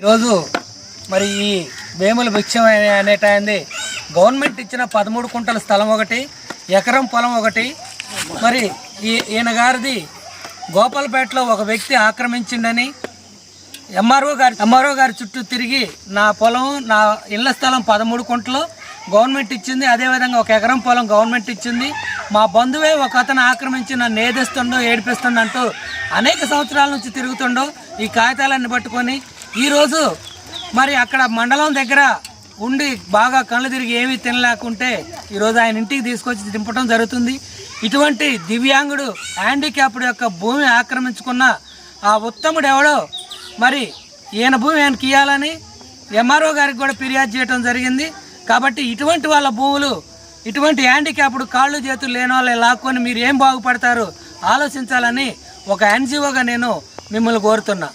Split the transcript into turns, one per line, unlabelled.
ఈరోజు మరి ఈ వేముల భిక్షం అనేటైంది గవర్నమెంట్ ఇచ్చిన 13 కుంటల స్థలం ఒకటి, ఎకరం పొలం ఒకటి. మరి ఈయన గారిది గోపాలపేటలో ఒక వ్యక్తి ఆక్రమించిండని ఎంఆర్ఓ గారి చుట్టూ తిరిగి నా పొలం, నా ఇళ్ల స్థలం 13 కుంటలు గవర్నమెంట్ ఇచ్చింది, అదేవిధంగా ఒక ఎకరం పొలం గవర్నమెంట్ ఇచ్చింది, మా బంధువే ఒక అతను ఆక్రమించి నన్ను ఏదిస్తుండో ఏడిపిస్తుండో అంటూ అనేక సంవత్సరాల నుంచి తిరుగుతుండో ఈ కాగితాలన్నీ పట్టుకొని ఈరోజు మరి అక్కడ మండలం దగ్గర ఉండి బాగా కళ్ళు తిరిగి ఏమీ తినలేకుంటే ఈరోజు ఆయన ఇంటికి తీసుకొచ్చి దింపడం జరుగుతుంది. ఇటువంటి దివ్యాంగుడు హ్యాండిక్యాప్డ్ యొక్క భూమి ఆక్రమించుకున్న ఆ ఉత్తముడు ఎవడో మరి ఈయన భూమి ఆయనకి ఇవ్వాలని ఎంఆర్ఓ గారికి కూడా ఫిర్యాదు చేయడం జరిగింది. కాబట్టి ఇటువంటి వాళ్ళ భూములు, ఇటువంటి హ్యాండిక్యాప్డ్ కాళ్ళు చేతులు లేని వాళ్ళే లాక్కొని మీరు ఏం బాగుపడతారు ఆలోచించాలని ఒక ఎన్జిఓగా నేను మిమ్మల్ని కోరుతున్నా.